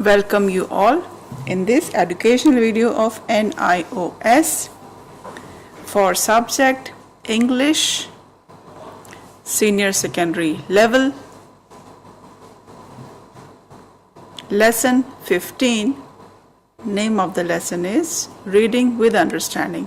Welcome you all in this educational video of NIOS for subject English Senior Secondary Level, Lesson 15. Name of the lesson is Reading with Understanding.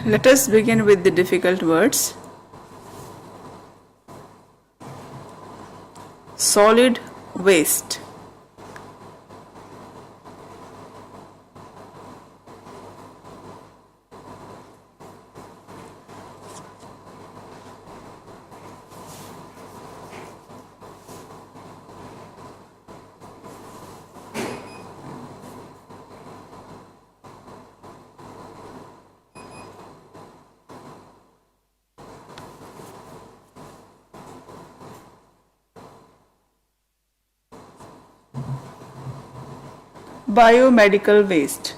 Let us begin with the difficult words. Solid waste. Biomedical waste.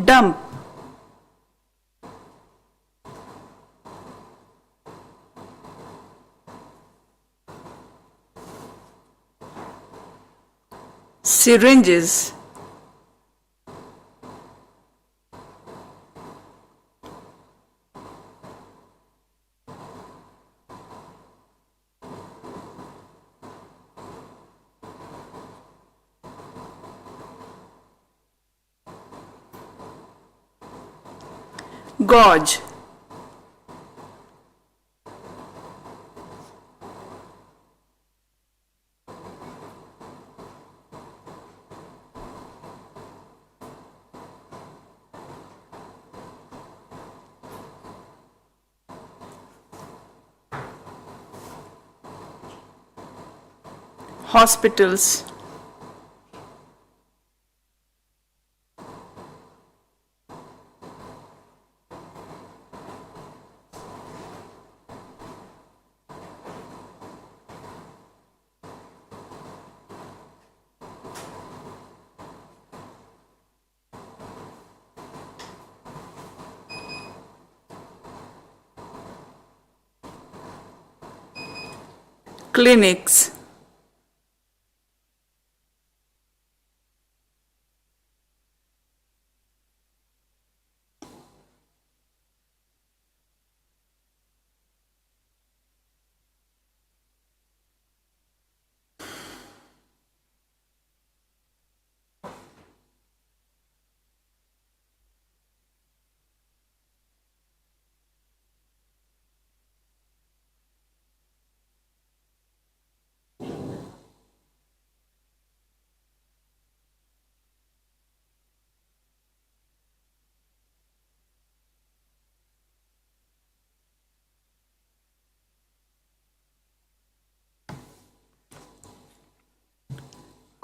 Dump. Syringes. Gauge. Hospitals. Clinics.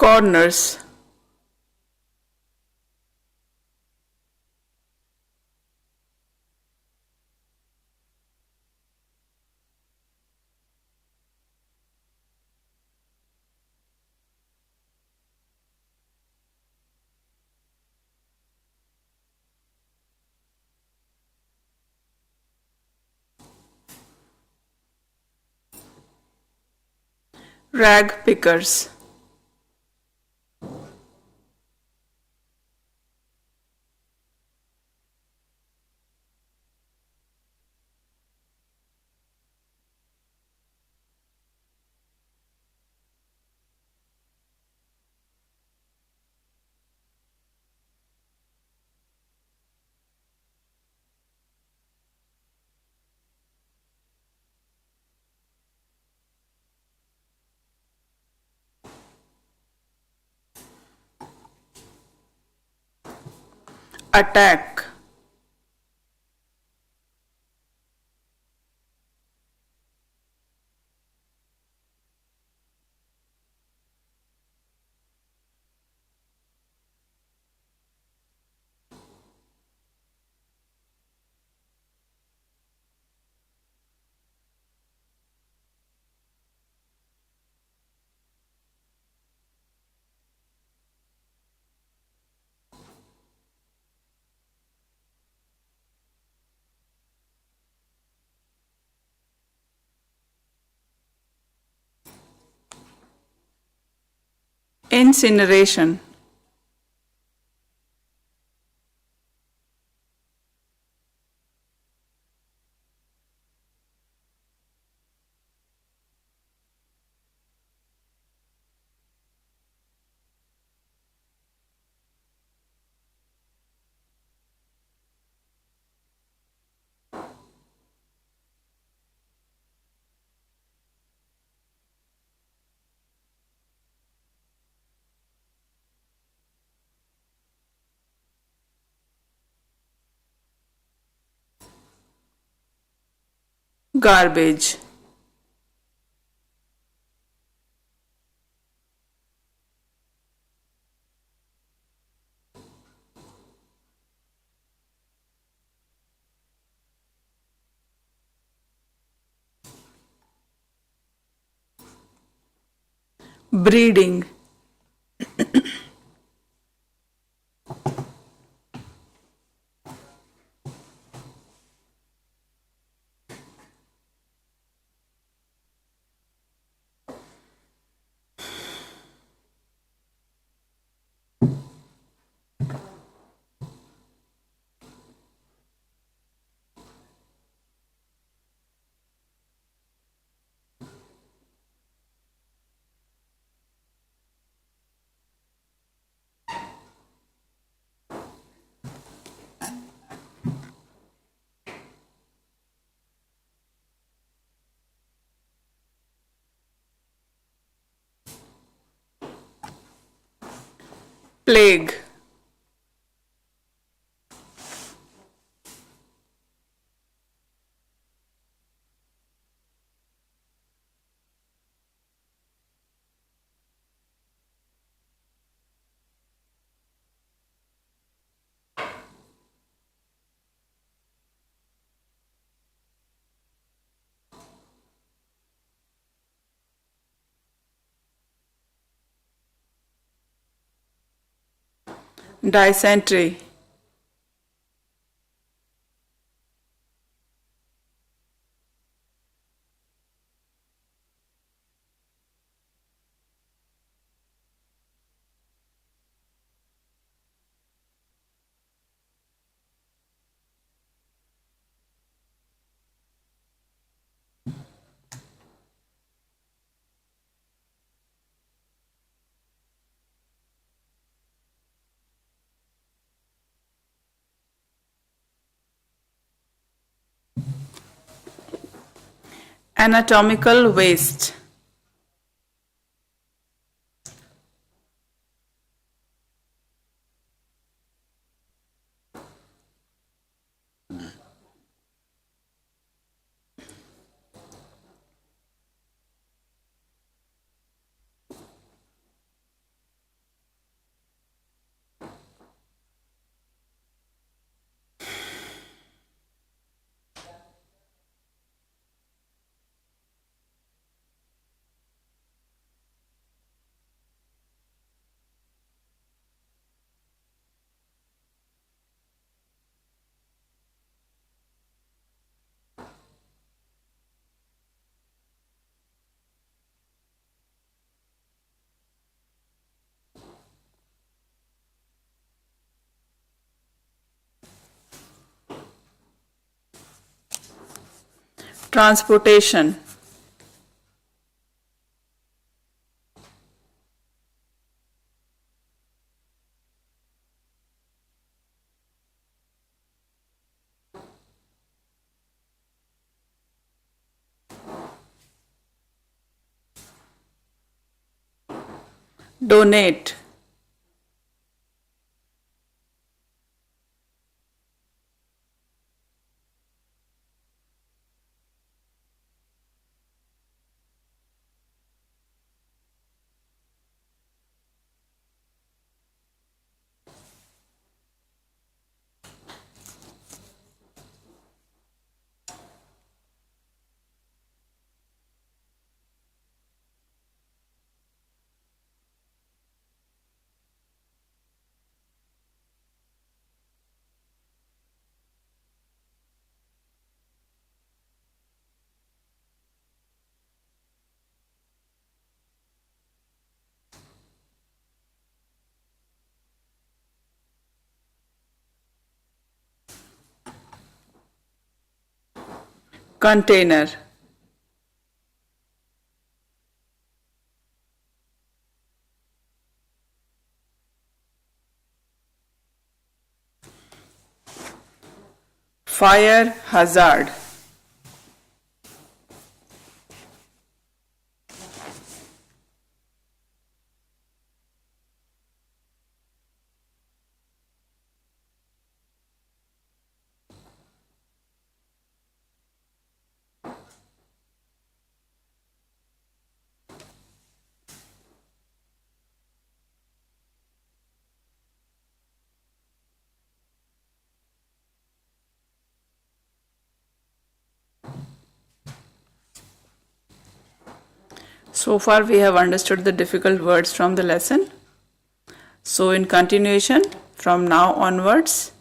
Corners. Rag pickers. attack, incineration, garbage, breeding, plague, dysentery, anatomical waste, transportation, donate, container, fire hazard, So far we have understood the difficult words from the lesson. So in continuation, from now onwards,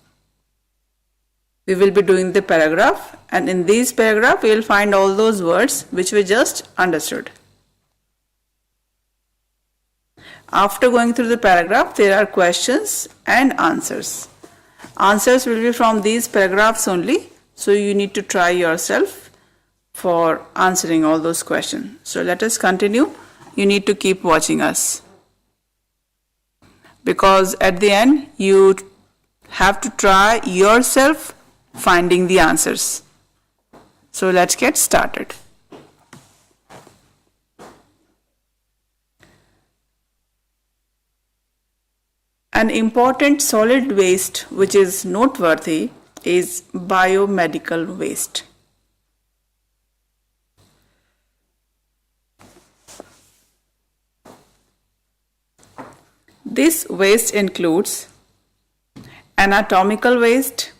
we will be doing the paragraph, and in this paragraph we will find all those words which we just understood. After going through the paragraph, there are questions and answers. Answers will be from these paragraphs only, so you need to try yourself for answering all those questions. So let us continue. You need to keep watching us, because at the end you have to try yourself finding the answers. So let's get started. An important solid waste which is noteworthy is biomedical waste. This waste includes anatomical waste,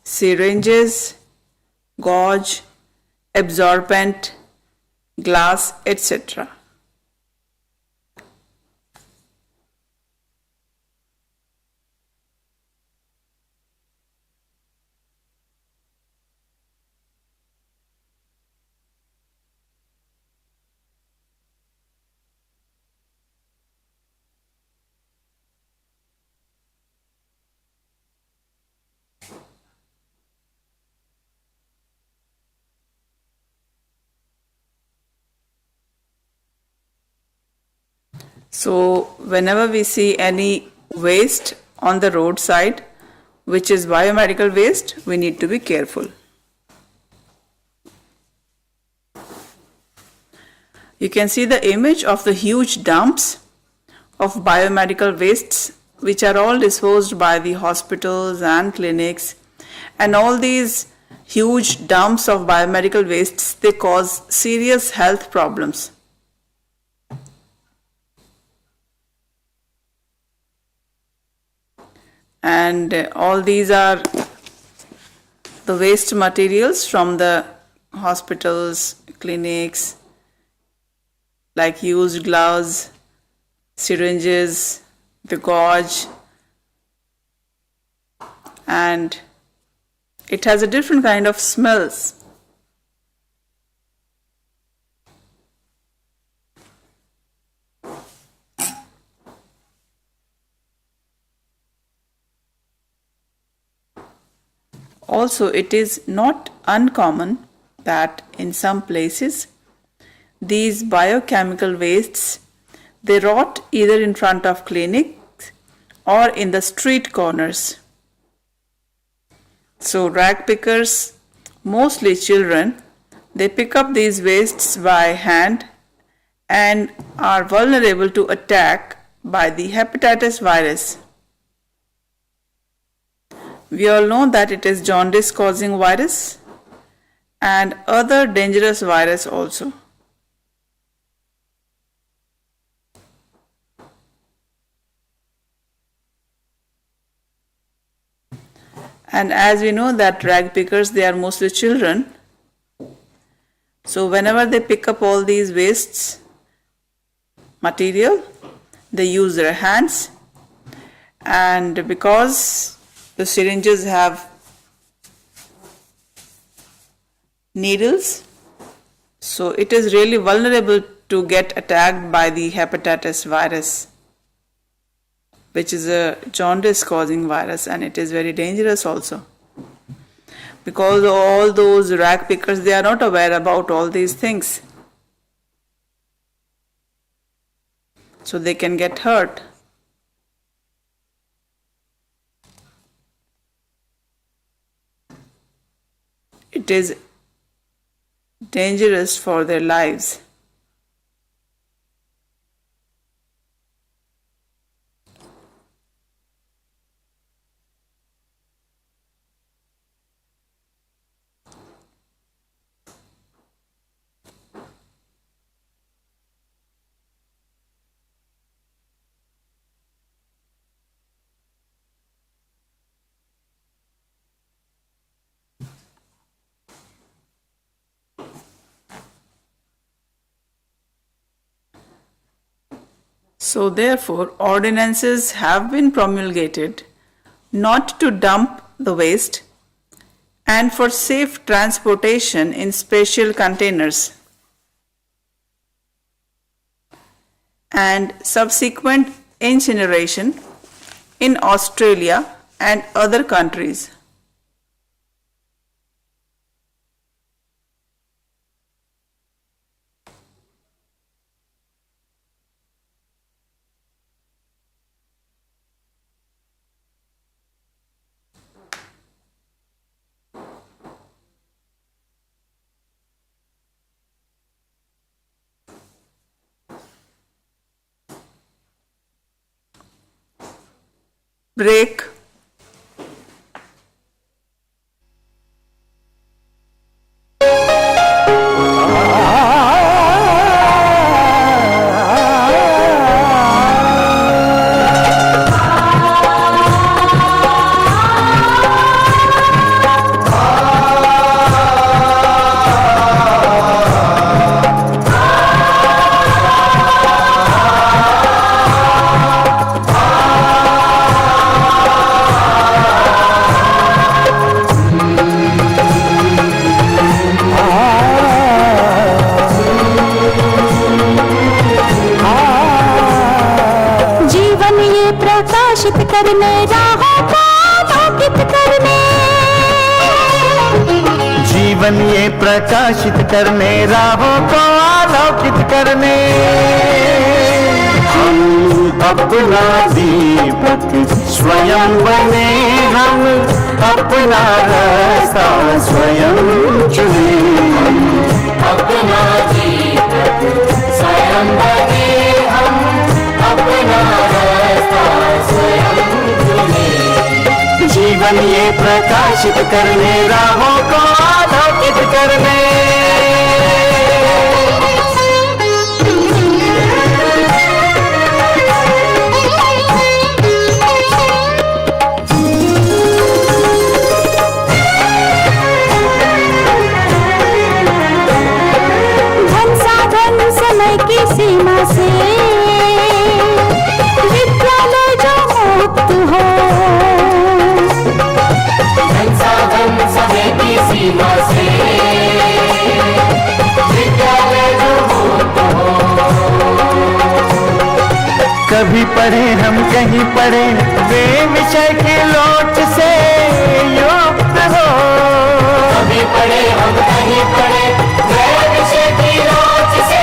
syringes, gauze, absorbent, glass, etc. So whenever we see any waste on the roadside which is biomedical waste, we need to be careful. You can see the image of the huge dumps of biomedical wastes which are all disposed by the hospitals and clinics, and all these huge dumps of biomedical wastes, they cause serious health problems. And all these are the waste materials from the hospitals, clinics, like used gloves, syringes, the gauze, and it has a different kind of smells. Also, it is not uncommon that in some places these biochemical wastes, they rot either in front of clinics or in the street corners. So rag pickers, mostly children, they pick up these wastes by hand and are vulnerable to attack by the hepatitis virus. We all know that it is jaundice causing virus and other dangerous virus also. And as we know that rag pickers, they are mostly children. So whenever they pick up all these wastes material, they use their hands, and because the syringes have needles, so it is really vulnerable to get attacked by the hepatitis virus, which is a jaundice causing virus, and it is very dangerous also. because all those rag pickers, they are not aware about all these things. So they can get hurt. It is dangerous for their lives. So therefore, ordinances have been promulgated not to dump the waste and for safe transportation in special containers and subsequent incineration in Australia and other countries. Break. करने राहों को आलोकित करने, जीवन ये प्रकाशित करने राहों को आलोकित करने, हम अपना दीपक स्वयं बने, हम अपना रास्ता स्वयं चुने, अपना दीपक स्वयं बने, हम अपना रास्ता स्वयं चुने, जीवन ये प्रकाशित करने राहों को आलोकित करने। की सीमा से विद्यालय जो मुक्त हो, संसाधन समय की सीमा से विद्यालय जो मुक्त हो, कभी पढ़े हम कहीं पढ़े वे विषय के लोट से युक्त हो, कभी पढ़े हम कहीं पढ़े वे विषय की लोट से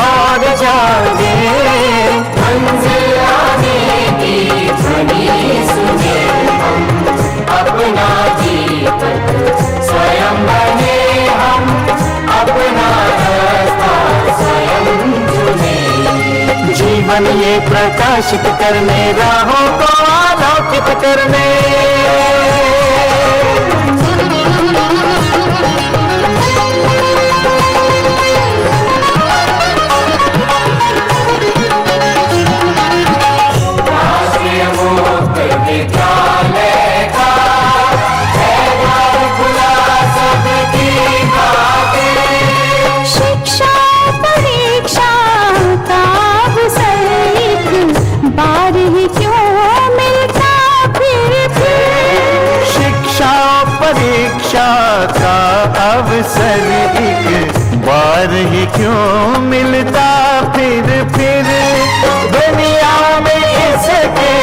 और जागे मंजिल आने की ध्वनि सुने, हम अपना दीपक स्वयं बने, हम अपना रास्ता स्वयं चुने, जीवन ये प्रकाशित करने राहों को आलोकित करने। विद्यालय का द्वार खुला सबकी खातिर, शिक्षा परीक्षा का अवसर एक बार ही क्यों मिलता फिर, शिक्षा परीक्षा का अवसर एक बार ही क्यों मिलता फिर दुनिया में इसके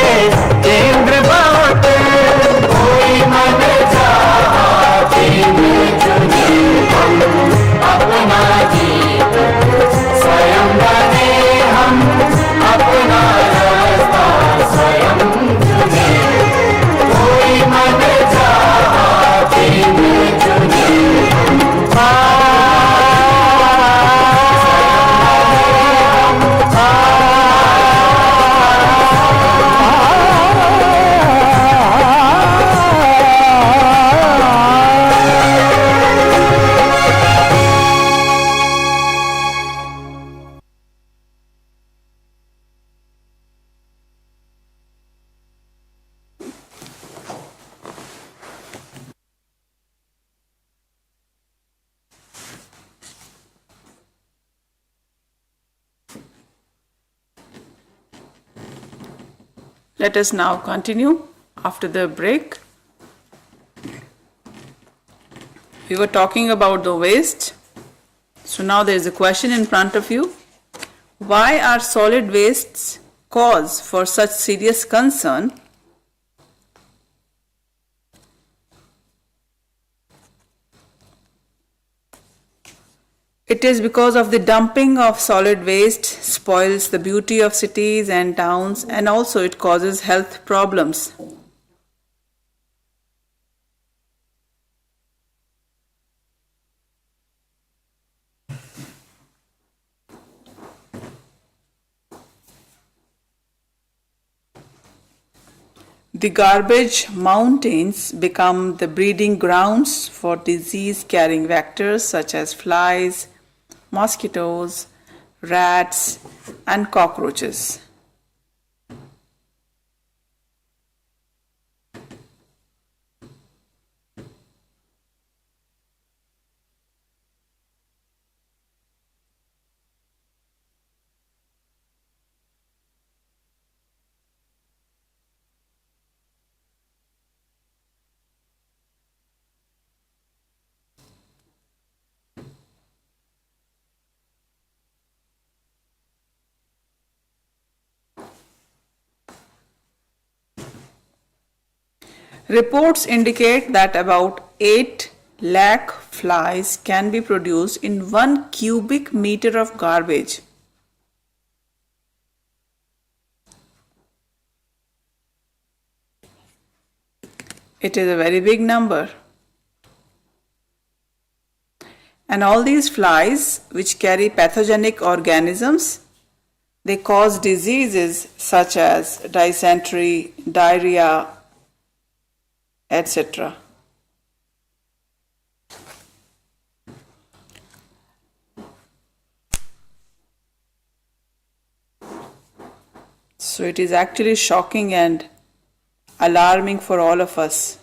Let us now continue after the break. We were talking about the waste. So now there is a question in front of you. Why are solid wastes cause for such serious concern? It is because of the dumping of solid waste spoils the beauty of cities and towns, and also it causes health problems. The garbage mountains become the breeding grounds for disease-carrying vectors such as flies, mosquitoes, rats, and cockroaches. Reports indicate that about 8 lakh flies can be produced in 1 cubic meter of garbage. It is a very big number. And all these flies, which carry pathogenic organisms, they cause diseases such as dysentery, diarrhea, etc. So it is actually shocking and alarming for all of us.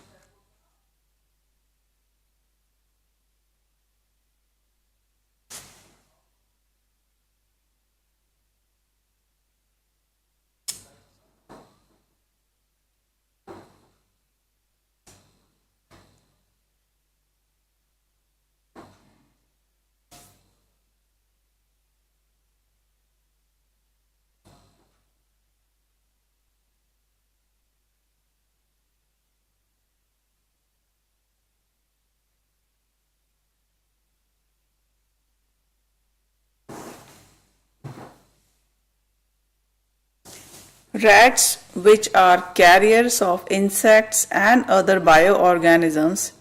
Rats, which are carriers of insects and other bioorganisms,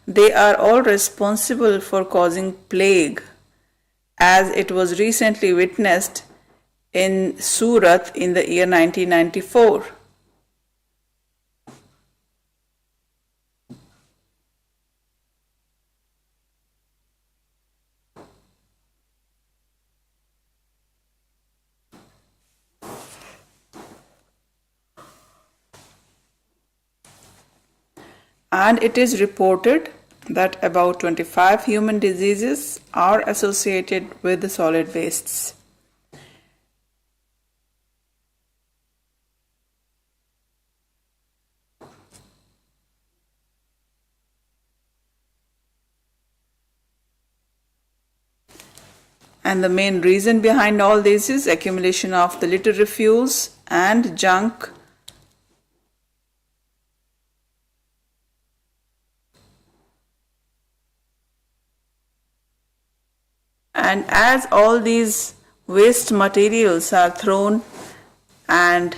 they are all responsible for causing plague, as it was recently witnessed in Surat in the year 1994. And it is reported that about 25 human diseases are associated with the solid wastes. And the main reason behind all this is accumulation of the litter refuse and junk. And as all these waste materials are thrown and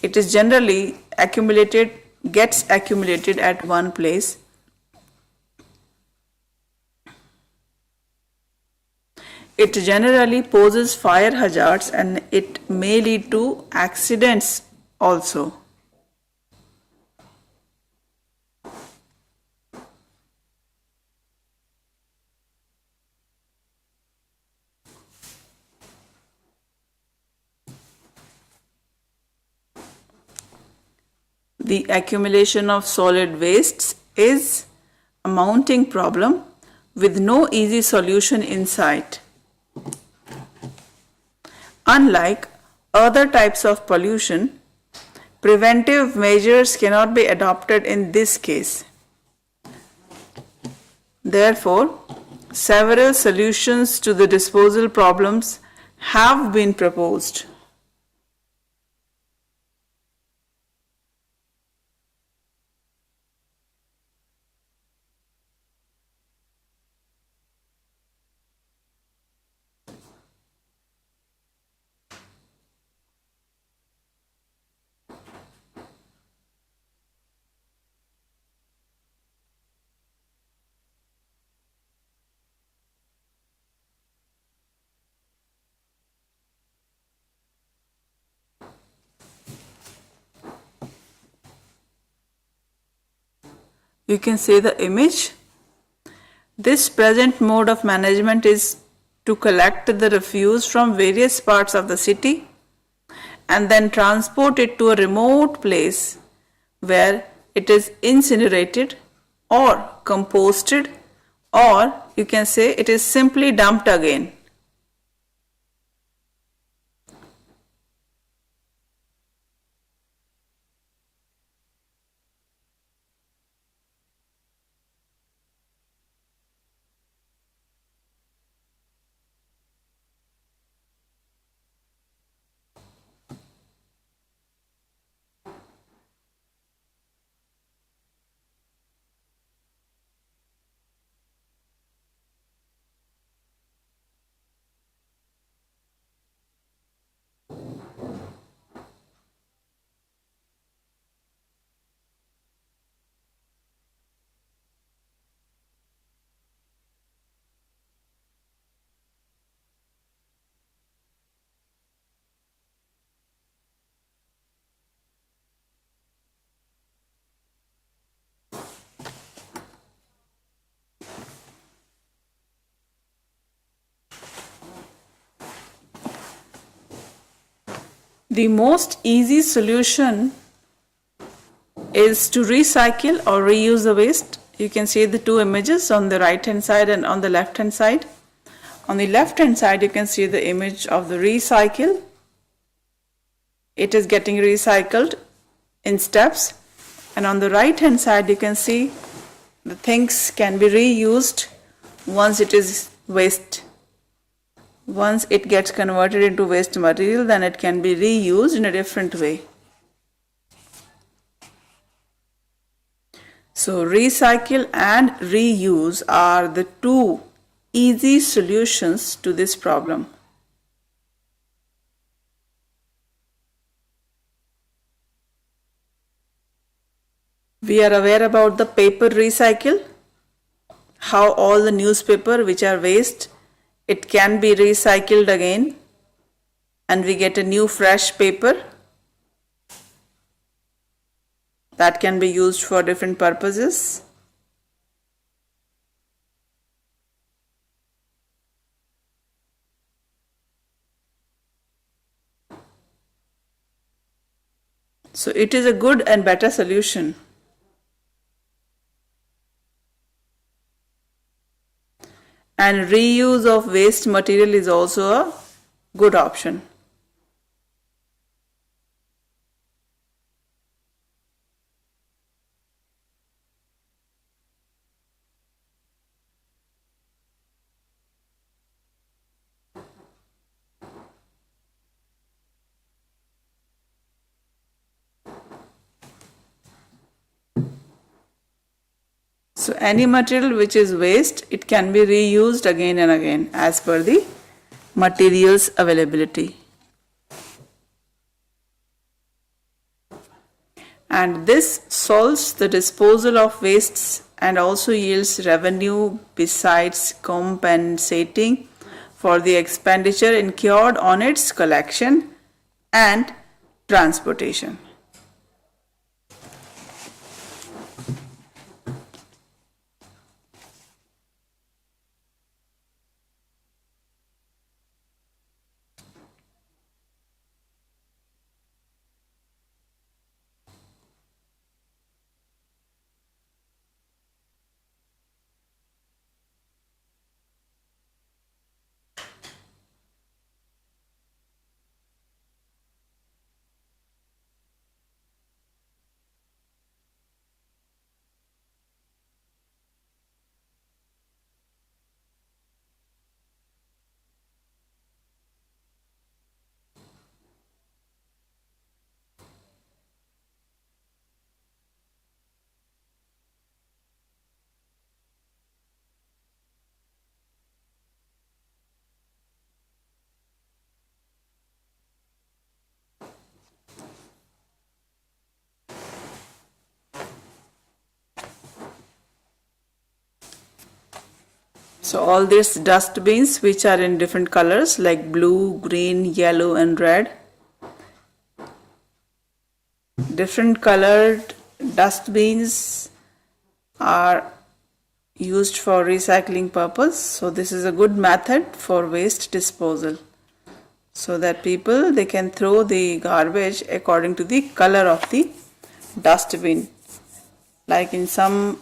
it is generally gets accumulated at one place, it generally poses fire hazards and it may lead to accidents also. The accumulation of solid wastes is a mounting problem with no easy solution in sight. Unlike other types of pollution, preventive measures cannot be adopted in this case. Therefore, several solutions to the disposal problems have been proposed. You can see the image. This present mode of management is to collect the refuse from various parts of the city and then transport it to a remote place where it is incinerated or composted, or you can say it is simply dumped again. The most easy solution is to recycle or reuse the waste. You can see the two images on the right hand side and on the left hand side. On the left hand side you can see the image of the recycle. It is getting recycled in steps, and on the right hand side you can see the things can be reused once it is waste. Once it gets converted into waste material, then it can be reused in a different way. So recycle and reuse are the two easy solutions to this problem. We are aware about the paper recycle, how all the newspaper which are waste, it can be recycled again and we get a new fresh paper that can be used for different purposes. So it is a good and better solution. And reuse of waste material is also a good option. So any material which is waste, it can be reused again and again as per the materials availability. And this solves the disposal of wastes and also yields revenue besides compensating for the expenditure incurred on its collection and transportation. So all these dustbins which are in different colors like blue, green, yellow and red. Different colored dustbins are used for recycling purpose. So this is a good method for waste disposal, so that people they can throw the garbage according to the color of the dustbin. Like in some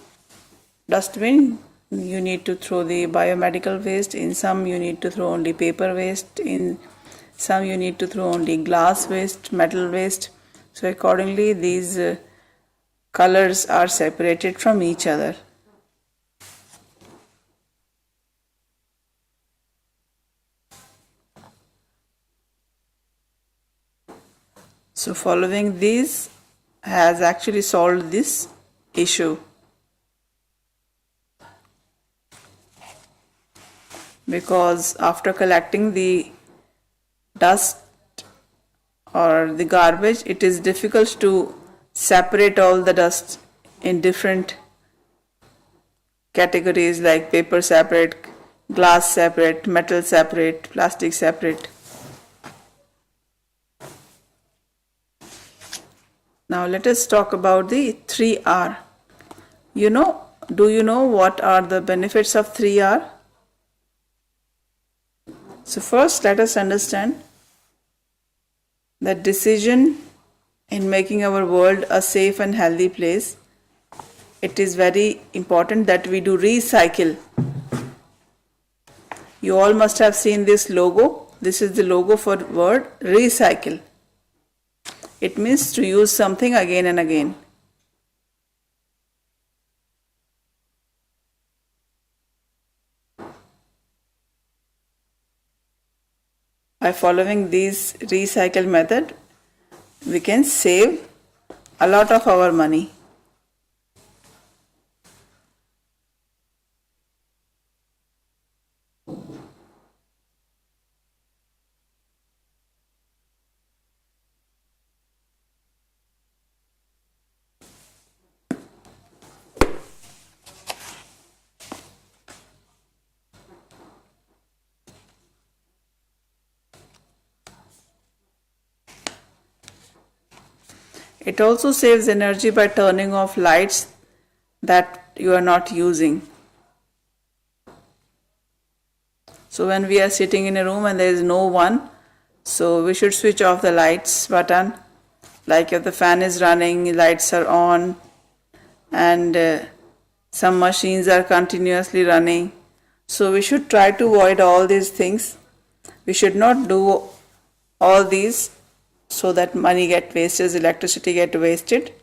dustbin you need to throw the biomedical waste, in some you need to throw only paper waste, in some you need to throw only glass waste, metal waste. So accordingly these colors are separated from each other. So following these has actually solved this issue, because after collecting the dust or the garbage, it is difficult to separate all the dust in different categories like paper separate, glass separate, metal separate, plastic separate. Now let us talk about the 3R. Do you know what are the benefits of 3R? So first let us understand that decision in making our world a safe and healthy place, it is very important that we do recycle. You all must have seen this logo. This is the logo for word recycle. It means to use something again and again. By following this recycle method, we can save a lot of our money. It also saves energy by turning off lights that you are not using. So when we are sitting in a room and there is no one, so we should switch off the lights button. Like if the fan is running, lights are on, and some machines are continuously running. So we should try to avoid all these things. We should not do all these so that money get wasted, electricity get wasted.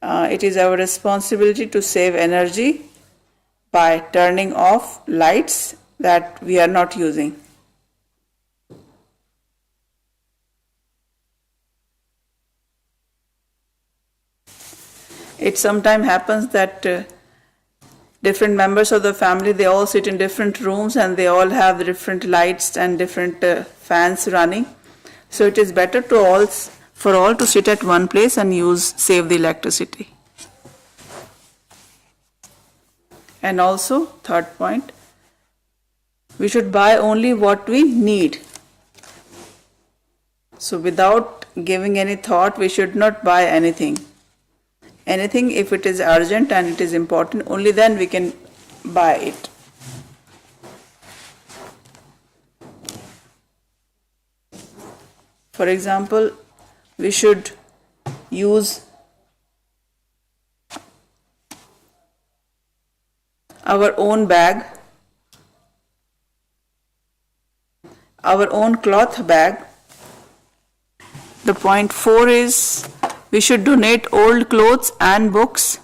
It is our responsibility to save energy by turning off lights that we are not using. It sometimes happens that different members of the family, they all sit in different rooms and they all have different lights and different fans running. So it is better for all to sit at one place and save the electricity. And also, third point, we should buy only what we need. So without giving any thought, we should not buy anything. Anything, if it is urgent and it is important, only then we can buy it. For example, we should use our own bag, our own cloth bag. The point 4 is we should donate old clothes and books.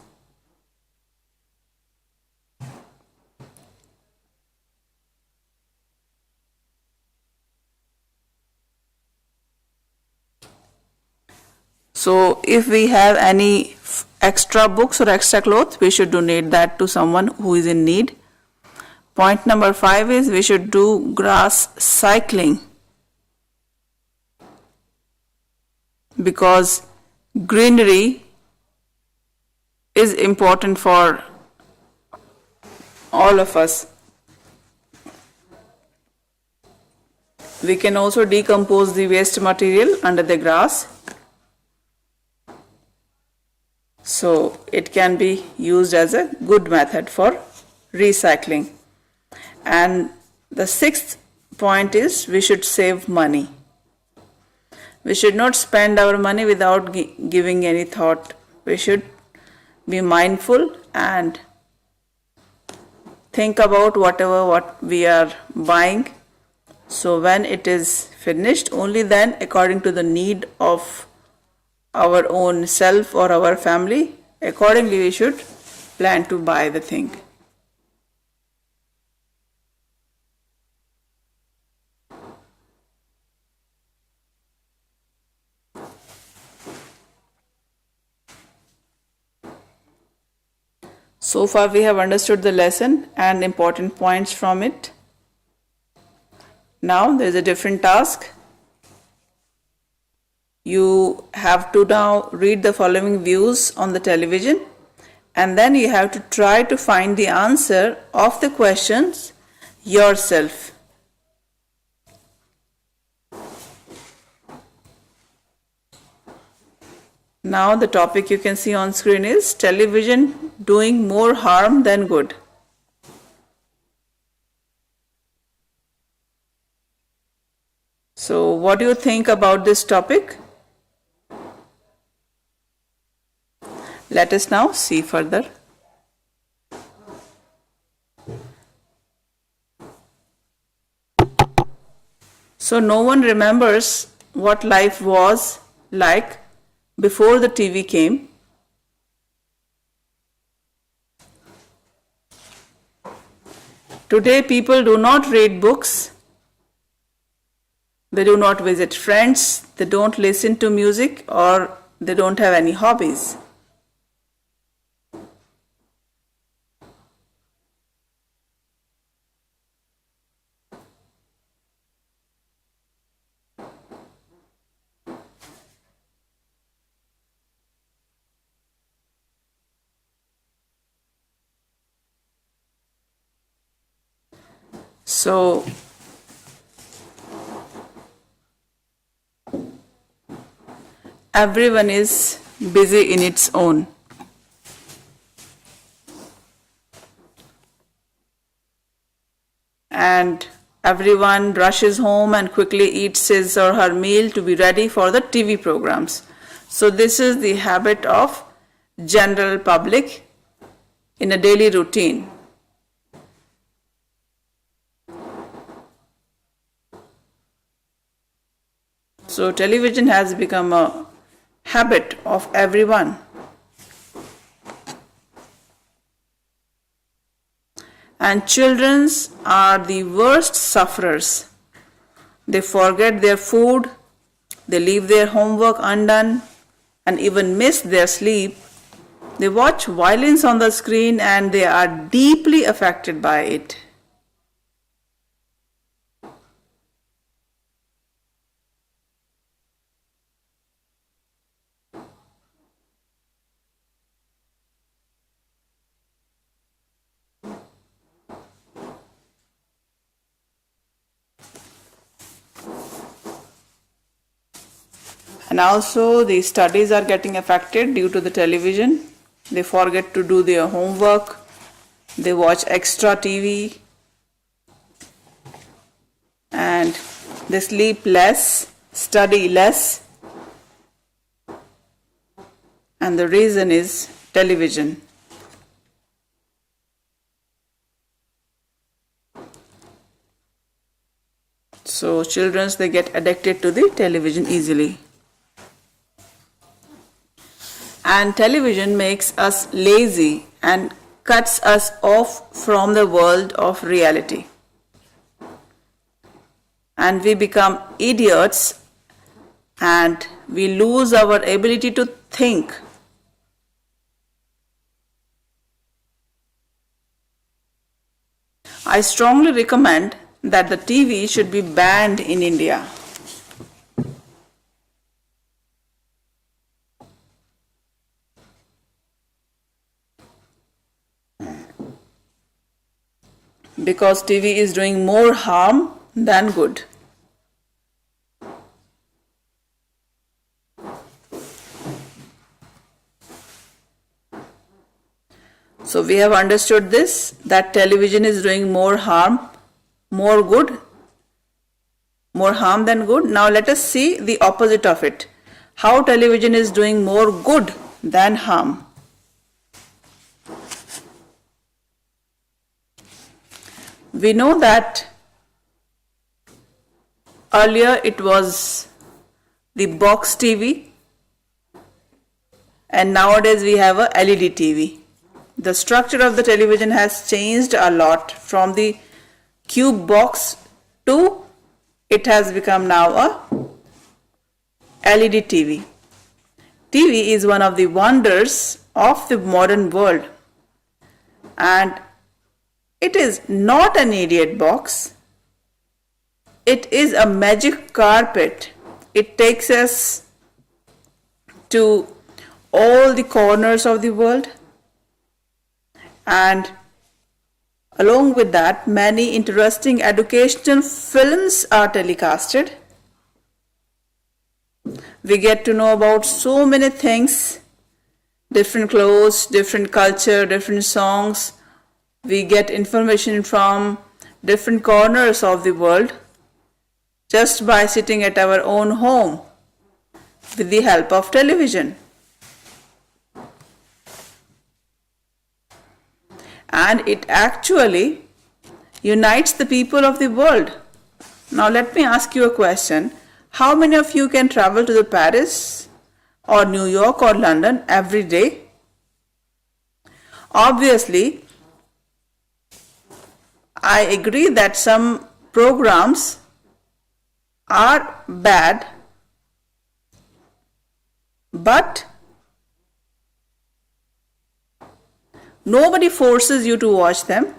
So if we have any extra books or extra clothes, we should donate that to someone who is in need. Point number 5 is we should do grass cycling, because greenery is important for all of us. We can also decompose the waste material under the grass. So it can be used as a good method for recycling. And the sixth point is we should save money. We should not spend our money without giving any thought. We should be mindful and think about what we are buying. So when it is finished, only then, according to the need of our own self or our family, accordingly we should plan to buy the thing. So far we have understood the lesson and important points from it. Now there is a different task. You have to now read the following views on the television, and then you have to try to find the answer of the questions yourself. Now the topic you can see on screen is television doing more harm than good. So what do you think about this topic? Let us now see further. So no one remembers what life was like before the TV came. Today people do not read books, they do not visit friends, they don't listen to music, or they don't have any hobbies. So everyone is busy in its own. And everyone rushes home and quickly eats his or her meal to be ready for the TV programs. So this is the habit of general public in a daily routine. So television has become a habit of everyone. And children are the worst sufferers. They forget their food, they leave their homework undone, and even miss their sleep. They watch violence on the screen and they are deeply affected by it. And also the studies are getting affected due to the television. They forget to do their homework. They watch extra TV. And they sleep less, study less. And the reason is television. So children, they get addicted to the television easily. And television makes us lazy and cuts us off from the world of reality. And we become idiots and we lose our ability to think. I strongly recommend that the TV should be banned in India. Because TV is doing more harm than good. So we have understood this, that television is doing more harm, more harm than good. Now let us see the opposite of it. How television is doing more good than harm. We know that earlier it was the box TV and nowadays we have a LED TV. The structure of the television has changed a lot from the cube box to it has become now a LED TV. TV is one of the wonders of the modern world and it is not an idiot box. It is a magic carpet. It takes us to all the corners of the world, and along with that, many interesting educational films are telecasted. We get to know about so many things, different clothes, different culture, different songs. We get information from different corners of the world just by sitting at our own home with the help of television. And it actually unites the people of the world. Now let me ask you a question. How many of you can travel to the Paris or New York or London every day? Obviously, I agree that some programs are bad, but nobody forces you to watch them.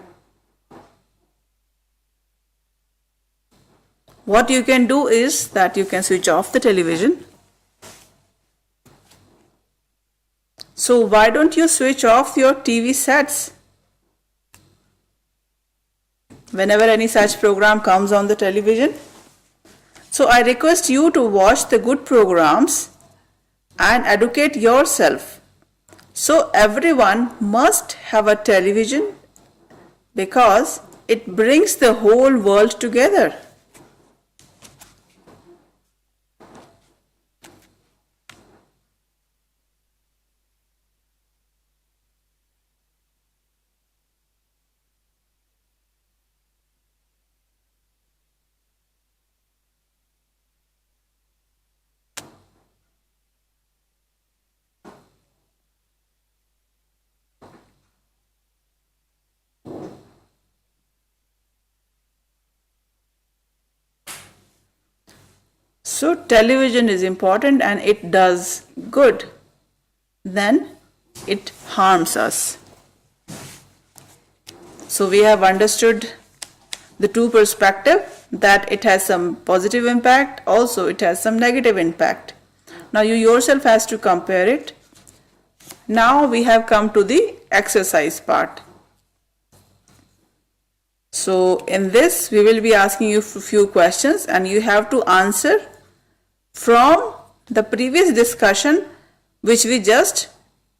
What you can do is that you can switch off the television. So why don't you switch off your TV sets whenever any such program comes on the television? So I request you to watch the good programs and educate yourself. So everyone must have a television because it brings the whole world together. So television is important and it does good, then it harms us. So we have understood the two perspectives, that it has some positive impact, also it has some negative impact. Now you yourself has to compare it. Now we have come to the exercise part. So in this we will be asking you a few questions and you have to answer from the previous discussion which we just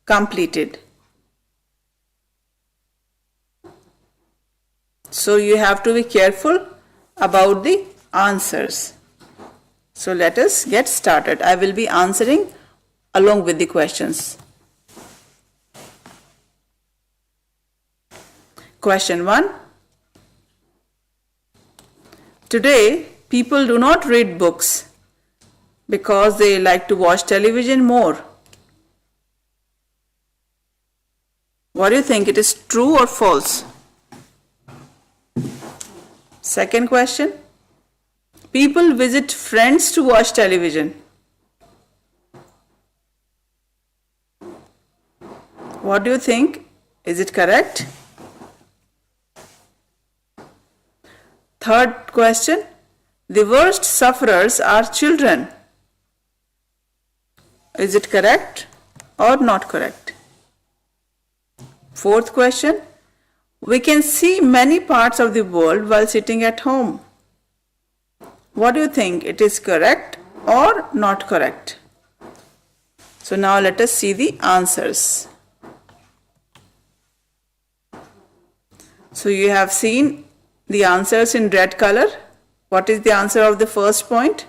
completed. So you have to be careful about the answers. So let us get started. I will be answering along with the questions. Question 1. Today people do not read books because they like to watch television more. What do you think? It is true or false? Second question. People visit friends to watch television. What do you think? Is it correct? Third question. The worst sufferers are children. Is it correct or not correct? Fourth question. We can see many parts of the world while sitting at home. What do you think? It is correct or not correct? So now let us see the answers. So you have seen the answers in red color. What is the answer of the first point?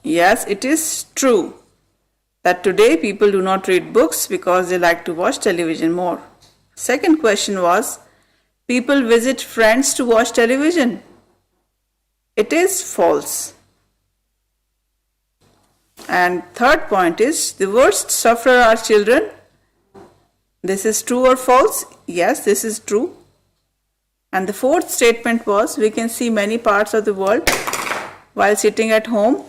Yes, it is true that today people do not read books because they like to watch television more. Second question was, people visit friends to watch television. It is false. And third point is, the worst sufferer are children. This is true or false? Yes, this is true. And the fourth statement was, we can see many parts of the world while sitting at home.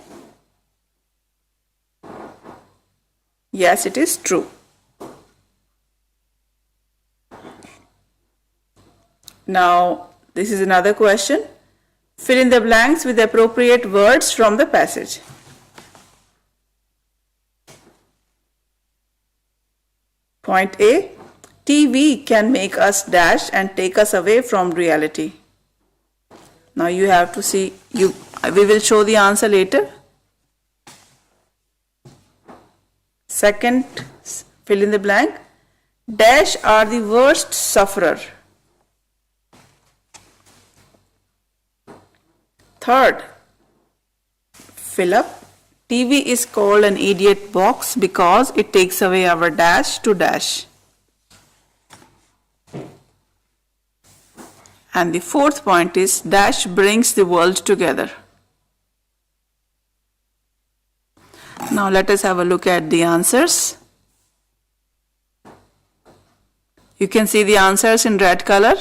Yes, it is true. Now, this is another question. Fill in the blanks with appropriate words from the passage. Point A, TV can make us dash and take us away from reality. Now you have to see, we will show the answer later. Second, fill in the blank. Dash are the worst sufferer. Third, fill up. TV is called an idiot box because it takes away our dash to dash. And the fourth point is, dash brings the world together. Now let us have a look at the answers. You can see the answers in red color.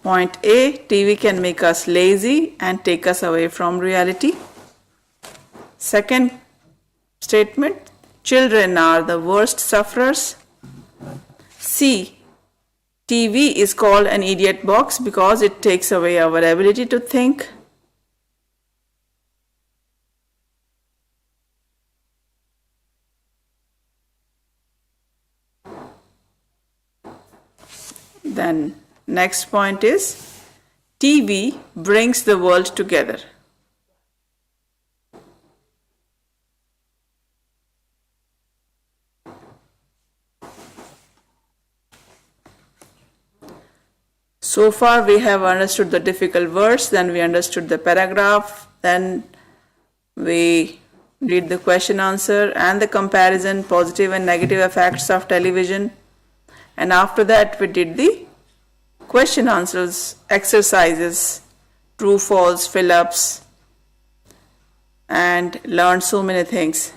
Point A, TV can make us lazy and take us away from reality. Second statement, children are the worst sufferers. C, TV is called an idiot box because it takes away our ability to think. Then next point is, TV brings the world together. So far we have understood the difficult words, then we understood the paragraph, then we did the question answer and the comparison, positive and negative effects of television, and after that we did the question answers, exercises, true, false, fill-ups, and learned so many things.